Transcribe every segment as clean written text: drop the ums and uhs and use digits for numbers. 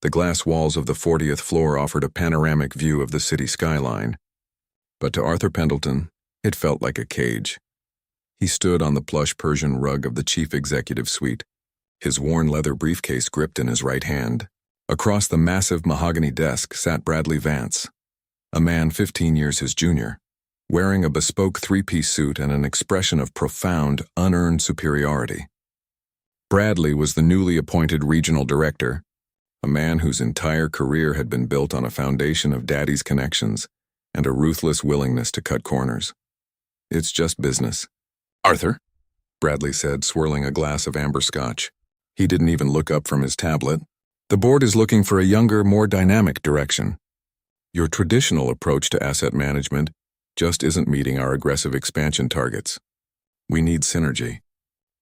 The glass walls of the 40th floor offered a panoramic view of the city skyline. But to Arthur Pendleton, it felt like a cage. He stood on the plush Persian rug of the chief executive suite, his worn leather briefcase gripped in his right hand. Across the massive mahogany desk sat Bradley Vance, a man 15 years his junior, wearing a bespoke three-piece suit and an expression of profound, unearned superiority. Bradley was the newly appointed regional director, a man whose entire career had been built on a foundation of daddy's connections and a ruthless willingness to cut corners. It's just business. Arthur, Bradley said, swirling a glass of amber scotch. He didn't even look up from his tablet. The board is looking for a younger, more dynamic direction. Your traditional approach to asset management just isn't meeting our aggressive expansion targets. We need synergy.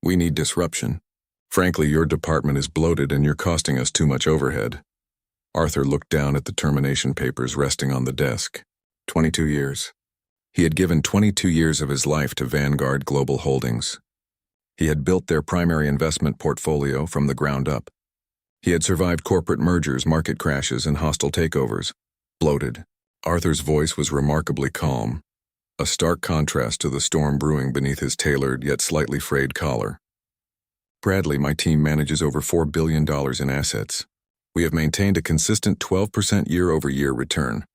We need disruption. Frankly, your department is bloated and you're costing us too much overhead. Arthur looked down at the termination papers resting on the desk. 22 years. He had given 22 years of his life to Vanguard Global Holdings. He had built their primary investment portfolio from the ground up. He had survived corporate mergers, market crashes, and hostile takeovers. Bloated. Arthur's voice was remarkably calm, a stark contrast to the storm brewing beneath his tailored yet slightly frayed collar. Bradley, my team manages over $4 billion in assets. We have maintained a consistent 12% year-over-year return.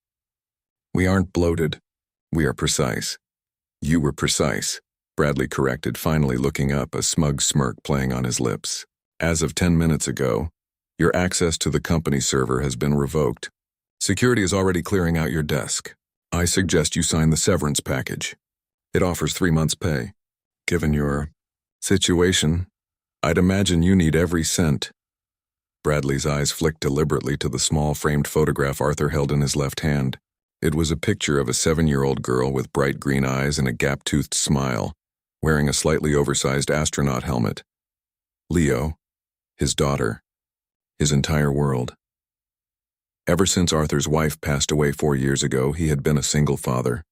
We aren't bloated. We are precise. You were precise, Bradley corrected, finally looking up, a smug smirk playing on his lips. As of 10 minutes ago, your access to the company server has been revoked. Security is already clearing out your desk. I suggest you sign the severance package. It offers 3 months' pay. Given your situation, I'd imagine you need every cent. Bradley's eyes flicked deliberately to the small framed photograph Arthur held in his left hand. It was a picture of a 7-year-old girl with bright green eyes and a gap-toothed smile, wearing a slightly oversized astronaut helmet. Leo, his daughter, his entire world. Ever since Arthur's wife passed away 4 years ago, he had been a single father.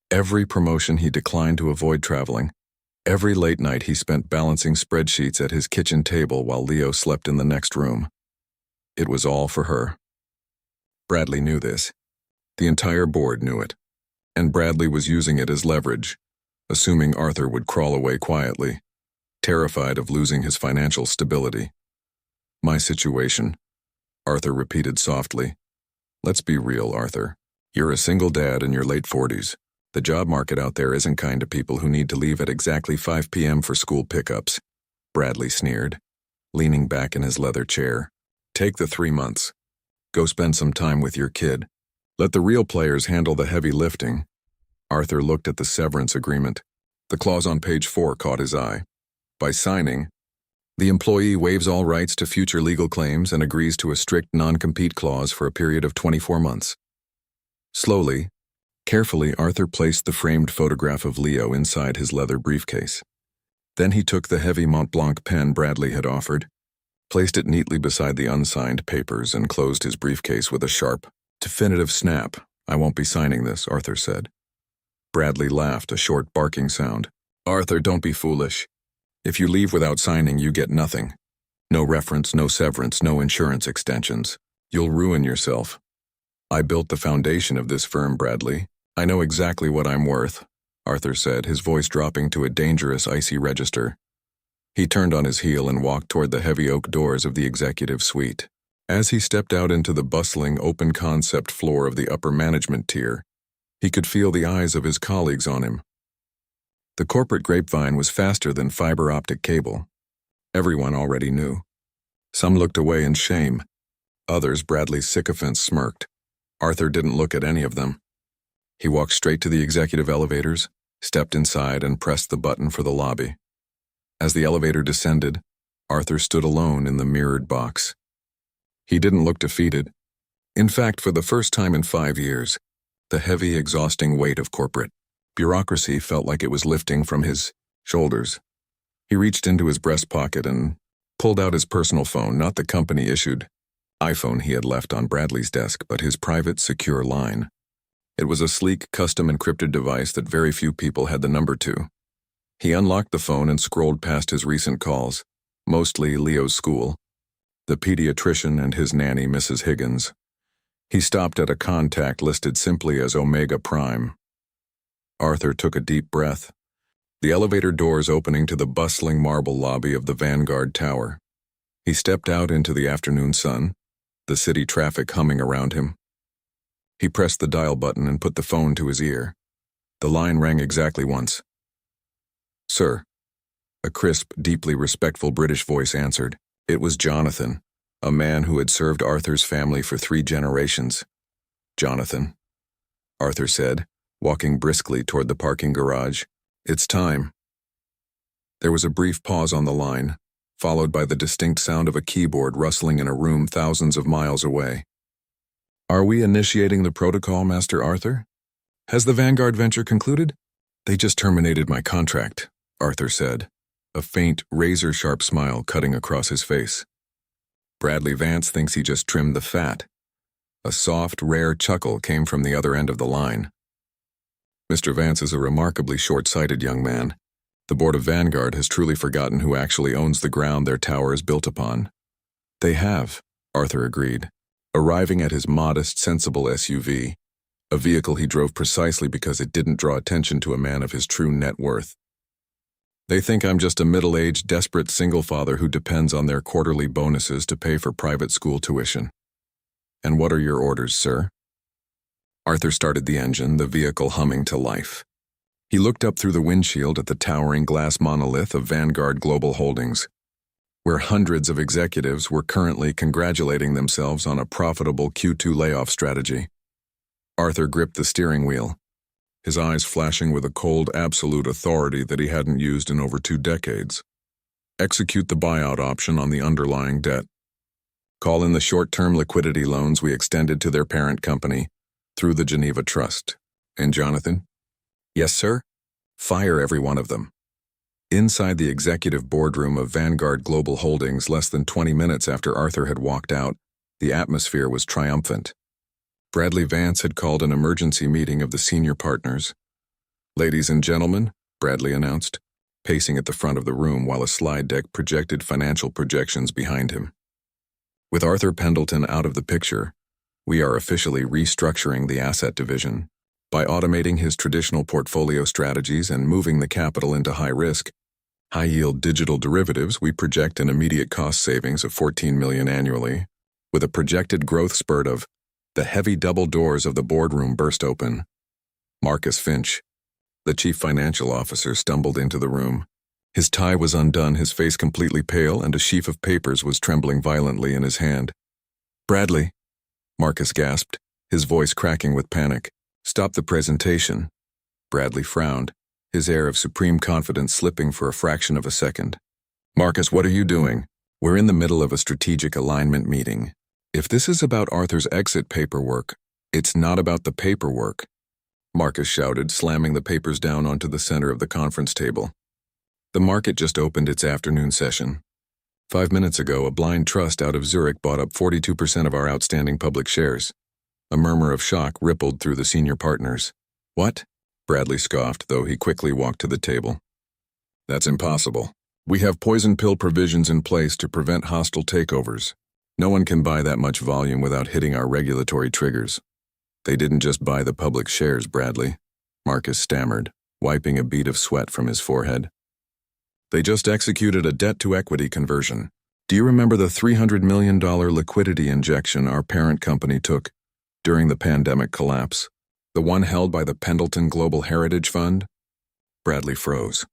Every promotion he declined to avoid traveling. Every late night he spent balancing spreadsheets at his kitchen table while Leo slept in the next room. It was all for her. Bradley knew this. The entire board knew it. And Bradley was using it as leverage, assuming Arthur would crawl away quietly, terrified of losing his financial stability. My situation, Arthur repeated softly. Let's be real, Arthur. You're a single dad in your late 40s. The job market out there isn't kind to people who need to leave at exactly 5 p.m. for school pickups, Bradley sneered, leaning back in his leather chair. Take the 3 months. Go spend some time with your kid. Let the real players handle the heavy lifting. Arthur looked at the severance agreement. The clause on page 4 caught his eye. By signing, the employee waives all rights to future legal claims and agrees to a strict non-compete clause for a period of 24 months. Slowly, carefully, Arthur placed the framed photograph of Leo inside his leather briefcase. Then he took the heavy Mont Blanc pen Bradley had offered, placed it neatly beside the unsigned papers, and closed his briefcase with a sharp, definitive snap. I won't be signing this, Arthur said. Bradley laughed, a short barking sound. Arthur, don't be foolish. If you leave without signing, you get nothing. No reference, no severance, no insurance extensions. You'll ruin yourself. I built the foundation of this firm, Bradley. I know exactly what I'm worth, Arthur said, his voice dropping to a dangerous, icy register. He turned on his heel and walked toward the heavy oak doors of the executive suite. As he stepped out into the bustling, open-concept floor of the upper management tier, he could feel the eyes of his colleagues on him. The corporate grapevine was faster than fiber-optic cable. Everyone already knew. Some looked away in shame. Others, Bradley's sycophants, smirked. Arthur didn't look at any of them. He walked straight to the executive elevators, stepped inside, and pressed the button for the lobby. As the elevator descended, Arthur stood alone in the mirrored box. He didn't look defeated. In fact, for the first time in 5 years, the heavy, exhausting weight of corporate bureaucracy felt like it was lifting from his shoulders. He reached into his breast pocket and pulled out his personal phone, not the company-issued iPhone he had left on Bradley's desk, but his private, secure line. It was a sleek, custom-encrypted device that very few people had the number to. He unlocked the phone and scrolled past his recent calls, mostly Leo's school. the pediatrician and his nanny, Mrs. Higgins. He stopped at a contact listed simply as Omega Prime. Arthur took a deep breath. The elevator doors opening to the bustling marble lobby of the Vanguard Tower. He stepped out into the afternoon sun, the city traffic humming around him. He pressed the dial button and put the phone to his ear. The line rang exactly once. "Sir," a crisp, deeply respectful British voice answered. It was Jonathan, a man who had served Arthur's family for 3 generations. "Jonathan," Arthur said, walking briskly toward the parking garage. "It's time." There was a brief pause on the line, followed by the distinct sound of a keyboard rustling in a room thousands of miles away. "Are we initiating the protocol, Master Arthur? Has the Vanguard venture concluded?" "They just terminated my contract," Arthur said, a faint, razor-sharp smile cutting across his face. "Bradley Vance thinks he just trimmed the fat." A soft, rare chuckle came from the other end of the line. "Mr. Vance is a remarkably short-sighted young man. The board of Vanguard has truly forgotten who actually owns the ground their tower is built upon." "They have," Arthur agreed, arriving at his modest, sensible SUV, a vehicle he drove precisely because it didn't draw attention to a man of his true net worth. "They think I'm just a middle-aged, desperate single father who depends on their quarterly bonuses to pay for private school tuition." "And what are your orders, sir?" Arthur started the engine, the vehicle humming to life. He looked up through the windshield at the towering glass monolith of Vanguard Global Holdings, where hundreds of executives were currently congratulating themselves on a profitable Q2 layoff strategy. Arthur gripped the steering wheel, his eyes flashing with a cold, absolute authority that he hadn't used in over 2 decades. "Execute the buyout option on the underlying debt. Call in the short-term liquidity loans we extended to their parent company through the Geneva Trust. And Jonathan?" "Yes, sir?" "Fire every one of them." Inside the executive boardroom of Vanguard Global Holdings less than 20 minutes after Arthur had walked out, the atmosphere was triumphant. Bradley Vance had called an emergency meeting of the senior partners. "Ladies and gentlemen," Bradley announced, pacing at the front of the room while a slide deck projected financial projections behind him. "With Arthur Pendleton out of the picture, we are officially restructuring the asset division. By automating his traditional portfolio strategies and moving the capital into high-risk, high-yield digital derivatives, we project an immediate cost savings of $14 million annually, with a projected growth spurt of..." The heavy double doors of the boardroom burst open. Marcus Finch, the chief financial officer, stumbled into the room. His tie was undone, his face completely pale, and a sheaf of papers was trembling violently in his hand. "Bradley," Marcus gasped, his voice cracking with panic. "Stop the presentation." Bradley frowned, his air of supreme confidence slipping for a fraction of a second. "Marcus, what are you doing? We're in the middle of a strategic alignment meeting. If this is about Arthur's exit paperwork, it's not about the paperwork," Marcus shouted, slamming the papers down onto the center of the conference table. "The market just opened its afternoon session. 5 minutes ago, a blind trust out of Zurich bought up 42% of our outstanding public shares." A murmur of shock rippled through the senior partners. "What?" Bradley scoffed, though he quickly walked to the table. "That's impossible. We have poison pill provisions in place to prevent hostile takeovers. No one can buy that much volume without hitting our regulatory triggers." "They didn't just buy the public shares, Bradley," Marcus stammered, wiping a bead of sweat from his forehead. "They just executed a debt-to-equity conversion. Do you remember the $300 million liquidity injection our parent company took during the pandemic collapse? The one held by the Pendleton Global Heritage Fund?" Bradley froze.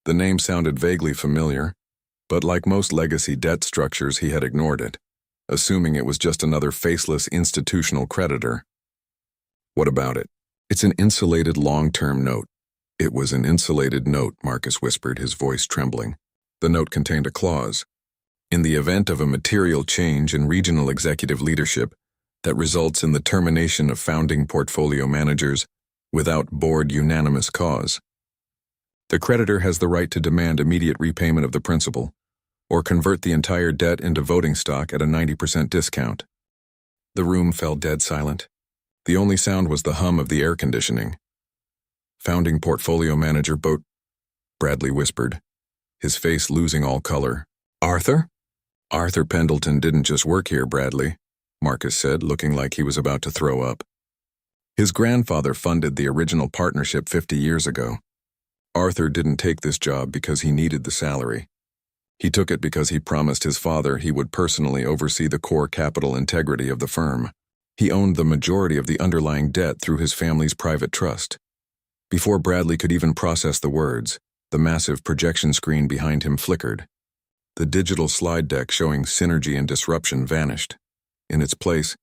The name sounded vaguely familiar, but like most legacy debt structures, he had ignored it, assuming it was just another faceless institutional creditor. "What about it?" "It's an insulated long-term note." "It was an insulated note," Marcus whispered, his voice trembling. The note contained a clause. "In the event of a material change in regional executive leadership that results in the termination of founding portfolio managers without board unanimous cause, the creditor has the right to demand immediate repayment of the principal, or convert the entire debt into voting stock at a 90% discount." The room fell dead silent. The only sound was the hum of the air conditioning. "Founding portfolio manager Bradley whispered, his face losing all color. "Arthur?" Arthur Pendleton didn't just work here, Bradley, Marcus said, looking like he was about to throw up. His grandfather funded the original partnership 50 years ago. Arthur didn't take this job because he needed the salary. He took it because he promised his father he would personally oversee the core capital integrity of the firm. He owned the majority of the underlying debt through his family's private trust. Before Bradley could even process the words, the massive projection screen behind him flickered. The digital slide deck showing synergy and disruption vanished. In its place,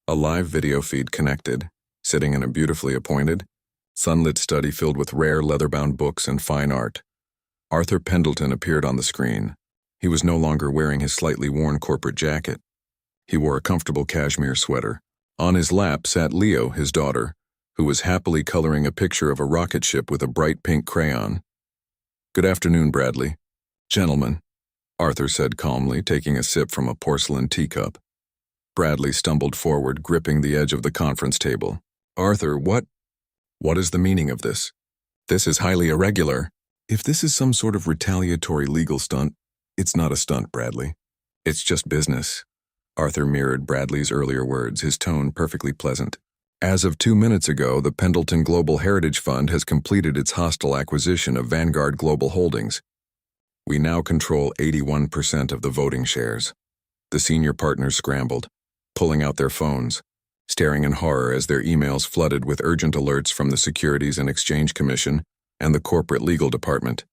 a live video feed connected, sitting in a beautifully appointed, sunlit study filled with rare leather-bound books and fine art. Arthur Pendleton appeared on the screen. He was no longer wearing his slightly worn corporate jacket. He wore a comfortable cashmere sweater. On his lap sat Leo, his daughter, who was happily coloring a picture of a rocket ship with a bright pink crayon. "Good afternoon, Bradley." "Gentlemen," Arthur said calmly, taking a sip from a porcelain teacup. Bradley stumbled forward, gripping the edge of the conference table. "Arthur, what is the meaning of this? This is highly irregular. If this is some sort of retaliatory legal stunt, it's not a stunt, Bradley. It's just business." Arthur mirrored Bradley's earlier words, his tone perfectly pleasant. "As of 2 minutes ago, the Pendleton Global Heritage Fund has completed its hostile acquisition of Vanguard Global Holdings. We now control 81% of the voting shares." The senior partners scrambled, pulling out their phones, staring in horror as their emails flooded with urgent alerts from the Securities and Exchange Commission and the corporate legal department.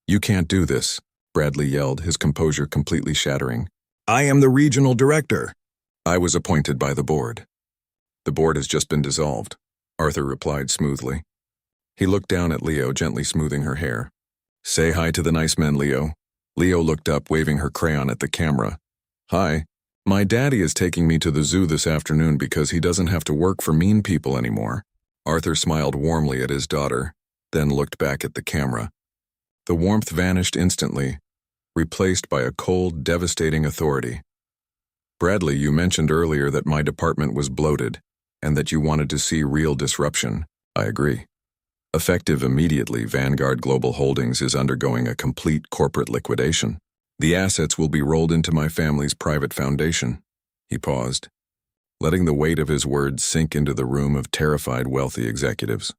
"You can't do this," Bradley yelled, his composure completely shattering. "I am the regional director. I was appointed by the board." "The board has just been dissolved," Arthur replied smoothly. He looked down at Leo, gently smoothing her hair. "Say hi to the nice men, Leo." Leo looked up, waving her crayon at the camera. "Hi. My daddy is taking me to the zoo this afternoon because he doesn't have to work for mean people anymore." Arthur smiled warmly at his daughter, then looked back at the camera. The warmth vanished instantly, replaced by a cold, devastating authority. "Bradley, you mentioned earlier that my department was bloated and that you wanted to see real disruption. I agree. Effective immediately, Vanguard Global Holdings is undergoing a complete corporate liquidation. The assets will be rolled into my family's private foundation." He paused, letting the weight of his words sink into the room of terrified wealthy executives.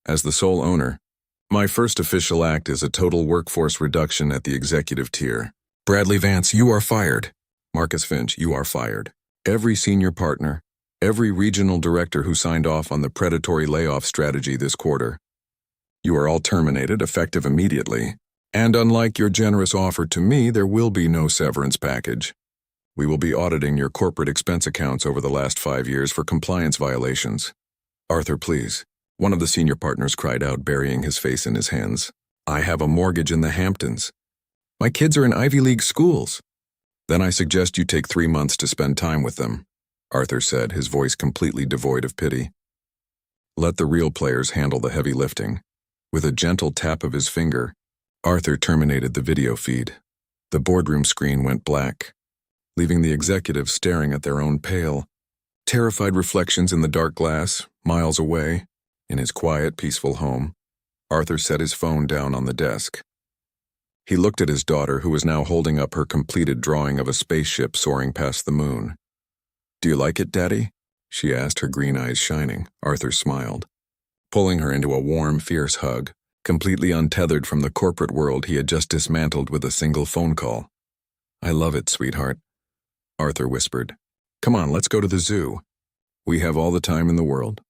"As the sole owner, my first official act is a total workforce reduction at the executive tier. Bradley Vance, you are fired. Marcus Finch, you are fired. Every senior partner, every regional director who signed off on the predatory layoff strategy this quarter. You are all terminated, effective immediately. And unlike your generous offer to me, there will be no severance package. We will be auditing your corporate expense accounts over the last 5 years for compliance violations." "Arthur, please," one of the senior partners cried out, burying his face in his hands. "I have a mortgage in the Hamptons. My kids are in Ivy League schools." "Then I suggest you take 3 months to spend time with them," Arthur said, his voice completely devoid of pity. "Let the real players handle the heavy lifting." With a gentle tap of his finger, Arthur terminated the video feed. The boardroom screen went black, leaving the executives staring at their own pale, terrified reflections in the dark glass, miles away. In his quiet, peaceful home, Arthur set his phone down on the desk. He looked at his daughter, who was now holding up her completed drawing of a spaceship soaring past the moon. "Do you like it, Daddy?" she asked, her green eyes shining. Arthur smiled, pulling her into a warm, fierce hug, completely untethered from the corporate world he had just dismantled with a single phone call. "I love it, sweetheart," Arthur whispered. "Come on, let's go to the zoo. We have all the time in the world."